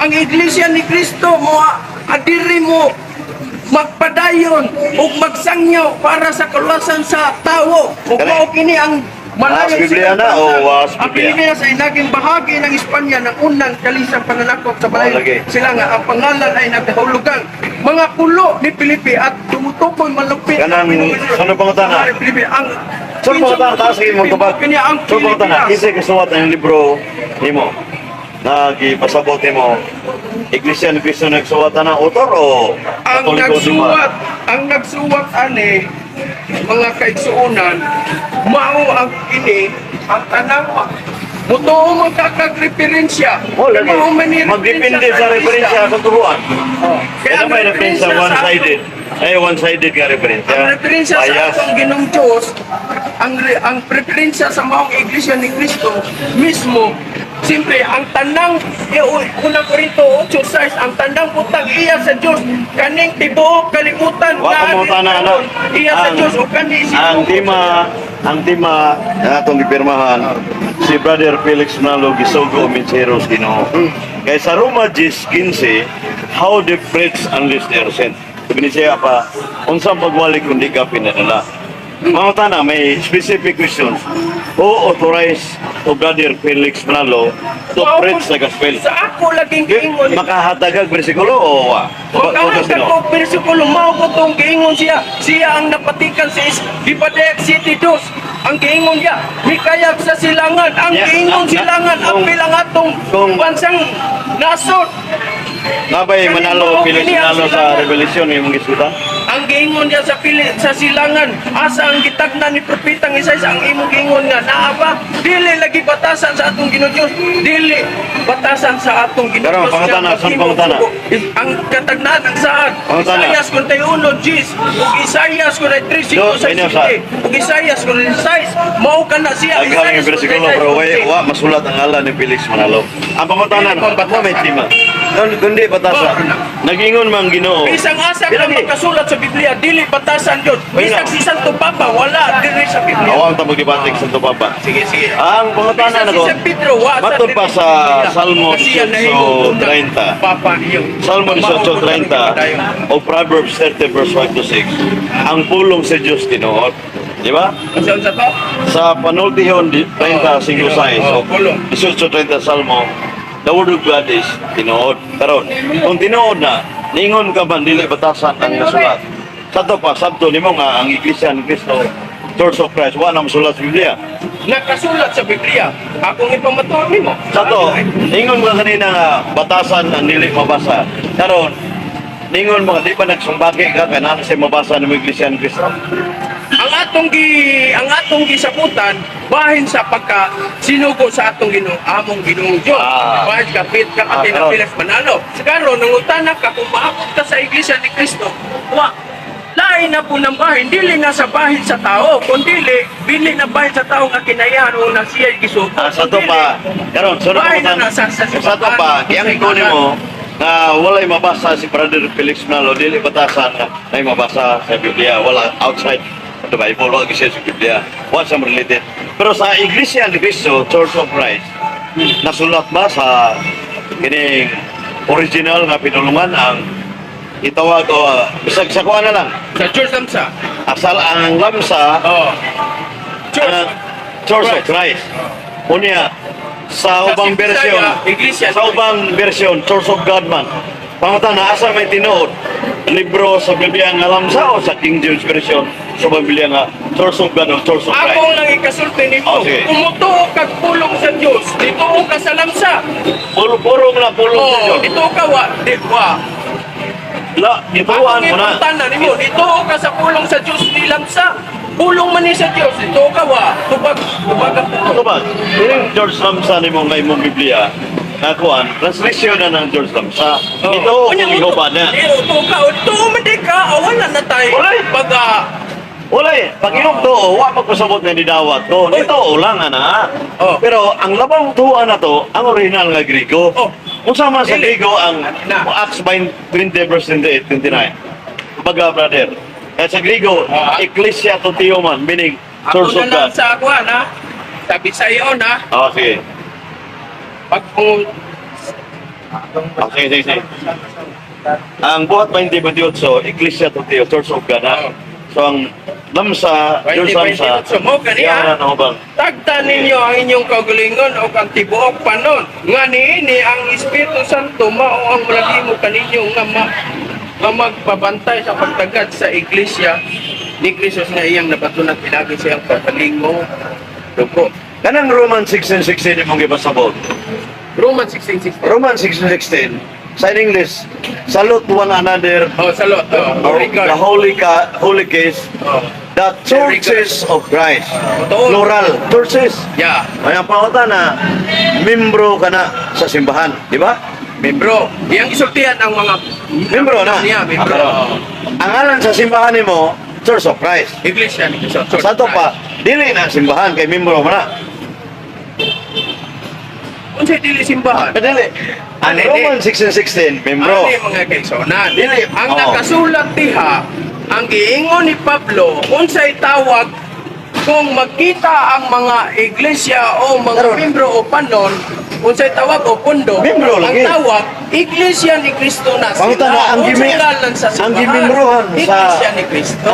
ang Iglesia ni Cristo mo adiri mo magpadayon ug magsangyaw para sa kaluwasan sa tawo. Ug mao kini ang Was Biblia na o was ang Biblia? Pilipinas ay naging bahagi ng Espanya ng unang kalisang pananakop sa lagi. balay. Sila nga ang pangalan ay nagkahulugan mga pulo ni Pilipi at tumutukoy malupit Kanang ano pangutana? Pilipi ang Saan pangutana taas kayo mong tubag? Kanya ang Saan pangutana? Pilipinas. Kisay kasuwat ang libro nimo. Nagipasabot mo. Iglesia ni Cristo nagsuwat na autor o ang nagsuwat ani mga kaigsuunan mao ang ini ang tanang mutuo magkakagreferensya. Oh, lagi. Magdepende sa referensya sa turuan. Kaya ang may referensya one-sided. Ay, one-sided ka referensya. Ang referensya sa Bias. atong Ginong Diyos, ang preferensya sa maong Iglesia ni Cristo mismo, siyempre, ang tanang, unang Korinto 8:6, ang tanang putang iya sa Diyos, kaning tibuok kalimutan Wa mo tana na. iya sa Diyos, o kani Ang tema na atong gipirmahan si Brother Felix Manalo Gisogo Minceros Ginoo. Kaya sa Roma 10:15, how they preach unless they are sent. Sabi siya pa, unsang pagwalik kundi ka pinadala. Mga tana, may specific questions. Who authorized to Brother Felix Manalo to preach the gospel? Sa ako laging giingon, Makahatagag bersikulo o wa? magkahasag ko persikulo, mao ko tong giingon siya. Siya ang napatikan sa Lipadec City 2. Ang giingon niya, mikayag sa silangan. Ang Yeah, giingon silangan, ang bilang atong bansang nasod. Nabay Manalo, Felix Manalo sa Revelation yung gisgutan? Ang giingon niya sa silangan, asa ang gitagna ni propetang Isaiah, ang imong giingon nga naaba, dili lagi batasan sa atong Ginoo, dili batasan sa atong Ginoo. Pero pangutana, saan pangutana? Ang katagnan ang saan? Pangutana. Isaiah 41 Gis, ug Isaiah 43 Inyo sa- ug Isaiah 46 mao kana siya. Agkang yung bersikulo, pero wa masulat ang ngalan ni Felix Manalo. Ang pangutanan, mo may tima. Kundi batasa. Nagingon mang Ginoo. Isang asa ka Bilagi. magkasulat sa Biblia, dili batasan yun. Bisag si Santo Papa, wala diri sa Biblia. Awang ta magdibatik sa Papa. Sige, sige. Ang pangutanan Bisag ako, si San Pedro, wa matod pa diri sa Biblia. Salmo Kasi yan na yung unang 18:30. Papa niyo. Salmo 18:30 o Proverbs 30 verse 1 to 6. Ang pulong sa Diyos tinuod. Di ba? Kasi sa to? Sa panultihon 30:5 Oh, pulong. 18:30 Salmo, the word of God is tinuod. Karon, kung tinuod na, ningon ka man dili batasan ang nasulat. Sato pa, sabto nimo nga ang Iglesia ni Cristo, Church of Christ, wala nang sulat sa Biblia. Nakasulat sa Biblia. Akong ipamator nimo. Sato, ningon mo kanina nga batasan ang dili mabasa. Karon, ningon mo di pa nagsumbagi ka kanan sa mabasa ng Iglesia ni Cristo. Ang atong gisakutan bahin sa pagka sinugo sa atong among Ginoong Diyos. Bahin kapit ka pati na karon. Felix Manalo. Karon nangutana ka kung maabot ka sa Iglesia ni Cristo. Wa lain na po ng bahin, dili na sa bahin sa tao, kundi bili na bahin sa tao nga kinayahan o na siya gisugo. Sato pa, karon sunod Bahin ko na nasa sato pa, kaya ikunin mo na walay mabasa si Brother Felix Manalo, dili batasan na ay mabasa sa Biblia, wala outside the Bible, wala kasi sa Biblia, what's some related. Pero sa Iglesia ni Cristo, Church of Christ, nasulat ba sa kining original nga pinulungan ang itawag o bisag sa kuha na lang, Sa Church Lamsa. asal ang lamsa Oh. ang Church of Christ. Unya sa ubang Kasi bersyon, Bisaya, Iglesia. sa ubang bersyon, Church of God man. Pangutan na asa may tinuod libro sa Biblia nga lamsa o sa King James version sa Biblia nga Church of God o Church of Christ. Ako lang ikasulti nimo. Oh, sige. Kumutuo kag pulong sa Dios, dituo ka sa lamsa. Puro na pulong sa Oh, Diyos. dituo ka wa, di wa. La, ituan mo na. Tanan nimo, dituo ka sa pulong sa Dios di lamsa. Pulong man ni sa Dios, dituo ka wa. Tubag ka. Ano ba? Yung George Lamsa ni mong ngayon mong Biblia, nakuan, translation na ng George Lamsa. Ito, kung ikaw ba na. Dituo ka, dituo man di ka, awalan na tayo. Walay. Pag Wala eh, pag inog to, wa magpasabot nga nidawat ko. Ito lang ana. Oh. Pero ang labang tuwa na to, ang original nga Grego. Oh. Kung sama sa Dili. Grego ang Na. Acts 20 verse 28, 29. Baga brother. Kaya sa Grego, Ecclesia to Theoman, meaning ako source na of lang God. sa ako na, sabi sa iyo na, Okay. pag kung Sige, sige. Ang buhat 2028, Iglesia Toteo, Church of God. So ang lamsa, Diyos lamsa, 2028 mo kaniya. yan ang ubang. Tagta ninyo ang inyong kaugalingon o ang tibuok panon. Nga niini ang Espiritu Santo mao ang malagimo kaninyo nga magpabantay sa pagtagad sa iglesia ni Kristo nga iyang napatunat pinagi siyang pagpalingo. Dugo. Kanang Roman 16:16 imong gipasabot. Romans 16:16. Roman 16:16 sa English, salute one another Oh, salot. or Holy the God. holy case, Oh. the churches of Christ. Totoo. Plural, churches. Yeah. Ay ang pangutan na membro ka na sa simbahan, di ba? Membro. Iyang isultihan ang mga Membro na. niya, membro. Ang ngalan sa simbahan nimo, Church of Christ. Iglesia ni Kristo. Church Sa to of pa, dili na simbahan kay membro mo na. Unsay dili simbahan? Dili. Ang Ano, Roman 16:16, membro. Ani mga kaisonan. Dili. Ang Oo. nakasulat diha, ang giingon ni Pablo, unsay tawag kung magkita ang mga iglesia o mga Karon. membro o panon, unsay tawag o pundo, Membro ang lagi. tawag, iglesia ni Kristo na Pangutan na, ang Unsay ngalan sa ang simbahan? gimembrohan sa iglesia ni Kristo.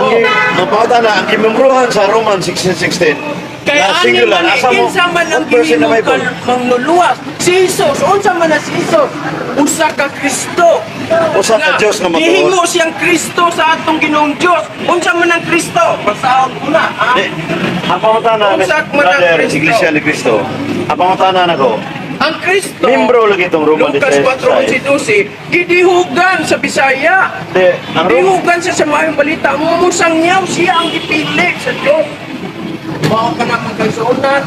ang pangutan na ang gimembrohan sa Roman 16:16. Kaya na ani singular, man asa mo, kinsa man ang what version na may gihimong mangluluwas. Si Jesus, unsa man na si Jesus? Usa ka Kristo. Usa ka Dios nga matuod. Gihimo siyang Kristo sa atong Ginoong Dios. Unsa man ang Kristo? Basahon ko na. Ha? Di, ang pangutan na, Usak mo ng brother, Kristo. Iglesia ni Cristo. Ang pangutan na nako, Ang Kristo. membro lagi itong Roman Lucas 4:11, gidihugan sa Bisaya. Di, ang Roman, Dihugan siya sa mayong balita. Musangyaw siya ang ipili sa Diyos. Mao ka na magkasunan.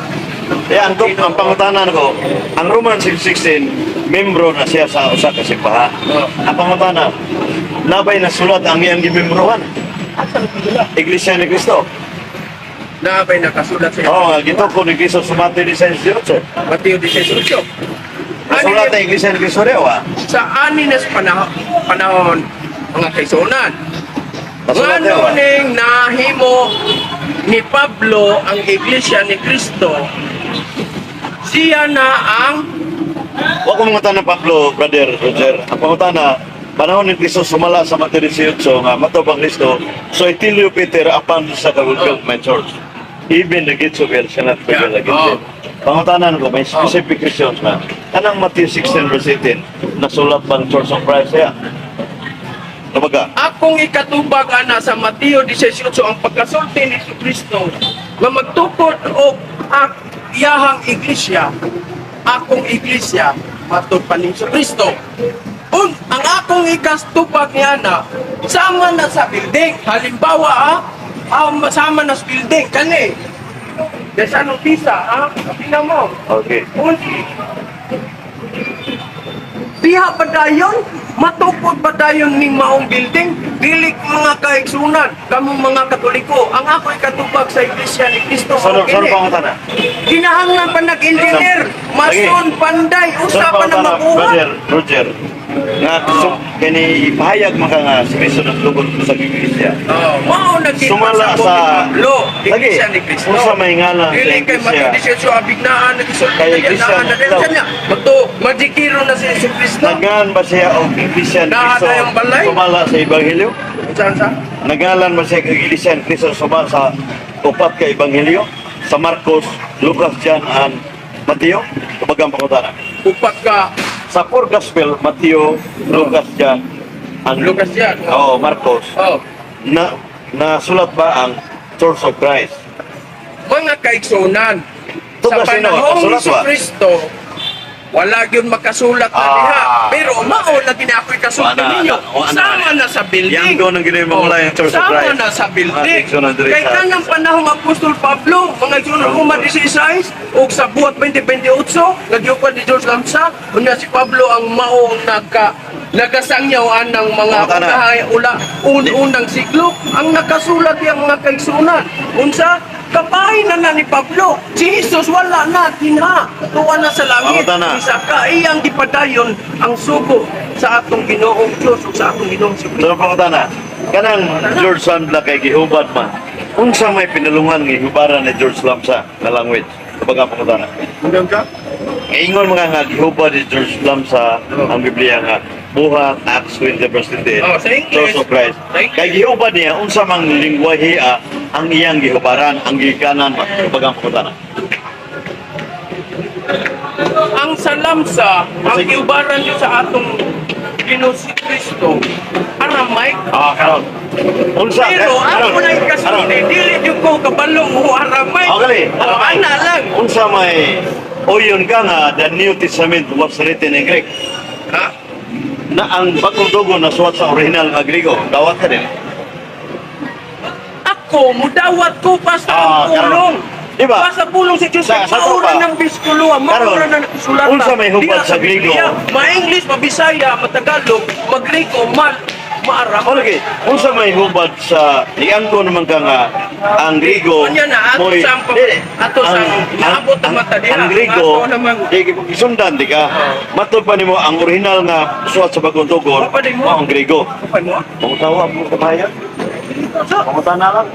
ang pangutanan ko, ang Roman 16, membro na siya sa usa ka simbahan. Ang pangutanan, nabay na sulat ang iyang gimembrohan. Iglesia ni Cristo. Nabay nakasulat sa Oo, nga, gito ko ni Cristo sa Mateo 16:18. Mateo 16:8. Sulat ang Iglesia ni Cristo rin, wa? Sa aninas panahon, mga kaisunan. Nasulat Nga rin, wa? nuning nahimo ni Pablo ang Iglesia ni Kristo, siya na ang Wa ko mga tanong Pablo, brother Roger. Ang pangutana, panahon ni Cristo sumala sa Mateo 18 nga matubang Cristo, so itilyo Peter apan sa kagulgog my church. Even the gates of hell shall not prevail Yeah. against it. Pangutanan ko, may specific questions na. Kanang Matthew 16:18, nasulat bang Church of Christ siya? Kumbaga, akong ikatubag ana sa Mateo 18 ang pagkasulti ni Kristo nga magtukod og iyahang iglesia, akong iglesia matud pa ni Kristo. Ang akong ikatubag niya na sama na sa building. Halimbawa sama na sa building kani. Desa nung pisa tingnan mo. okay. Diha pa dayon, matukod pa dayon ning maong building, dili mga kaigsunan, kamong mga Katoliko. Ang ako'y katubag sa Iglesia ni Kristo. Saan pangutana? Kinahanglan pa nag-engineer, mason, panday, usa pa na mabuhat. Brother Roger, nga kani ipahayag maka nga si Cristo ng tugod sa Iglesia. Mao naging Sumala pasabot sa- ni Pablo, Iglesia Lagi, ni Kristo. kung sa may ngalan sa Dili kay Iglesia. Mateo 18 abignaan nagsulti Kay na Iglesia yan, na daw. niya. Magto, madikiro na si Jesus Kristo. Nagngalan ba siya o Iglesia ni Lahat Cristo tayong balay? sumala sa Ebanghelyo? Saan sa? Nagngalan ba siya kay Iglesia ni Cristo sumala sa upat ka Ebanghelyo? Sa Marcos, Lucas, John, and Mateo? Kumagang pangutana. Upat ka, Sa four Gospel, Mateo, Lucas, John, and Lucas yan. Marcos, Oh. nasulat ba ang Church of Christ? Mga kaigsunan, sa Tugas sino? panahong Kasulat ni ba? Kristo, wala yun makasulat na diha. Pero mao na ginakoy kasulti Wala, ninyo. wala. Sama na sa building. Yang doon ang ginawa mo yung Church of Sama Christ. na sa Mga building. kaigsunan diri Kay sa- kanang panahong Apostol Pablo, mga igsunan Roma 16, o sa buhat 2028, nagyupan ni George Lamsa, unya si Pablo ang maong nagasangyawaan ng mga Mga kana. unang siglo. Ang nakasulat yung mga kaigsunan. Unsa? Kabahin na ni Pablo. Si Jesus wala na, kinha. Tuwa na sa langit. Mga kana. Isa ka iyang gipadayon ang sugo sa atong Ginoong Diyos o sa atong Ginoong si So, pangutana, kanang George Sandla kay gihubad man, unsa may pinulungan ng hibaran ni George Lamsa na language? Baga pangutana. Hanggang ka? Ingon mga nga gihubad ni Jerusalem sa ang Biblia nga buhat Acts 20 verse 10. Oh, sa English. Church of Christ. Sa English. Kay gihubad niya unsa mang lingwahe ang iyang gihubaran, ang gikanan bagang pangutana. Ang salamsa, ang iubaran nyo sa atong Ginoo si Kristo, Aramaic. Karon. Unsa Pero ako na ikasunod, dili yung ko kabalong mo Aramaic. gali. Ana lang. Unsa may oyon ka nga the New Testament was written in Greek. Ha? Na ang bagong dugo na suwat sa original nga Griego. Dawat ka din. Ako, mudawat ko pa sa Ah, pulong. Diba? Pa sa pulong si Diyos, Sa maura tropa. ng biskuluha, maura Karon, ng sulata. unsa may hubad Diya sa Griego? Biblia, Ma-English, Ma-Bisaya, Ma-Tagalog, Ma-Griego, Ma-Arab. O lagi, unsa may hubad sa iangko naman ka nga ang Griego Unya na, ato mo'y- sang Dili. ato sang naabot ang mata diha. Ang Griego Ato namang di gisundan di ka. Matod pa nimo ang original nga suwat sa bagong tugon Apa din mo? ang Griego. kapay mo. Pangutawa mo kabayan. Pangutana lang.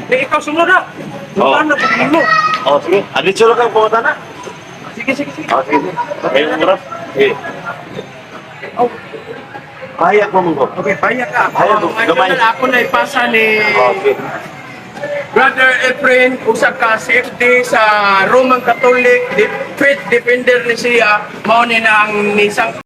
Di ikaw sumunod na. Oh. Ano na mo? Oh, sige. Aditso lang kang pangutana. Sige, sige, sige. Oh, sige. Ayun mo Sige. Oh, Kaya ko mo. okay, paya ka. Paya ko, gamay. Ako na ipasa ni Okay. Brother Efren, usa ka CFD sa Roman Catholic, faith defender ni siya, mao ni na ang ni Sang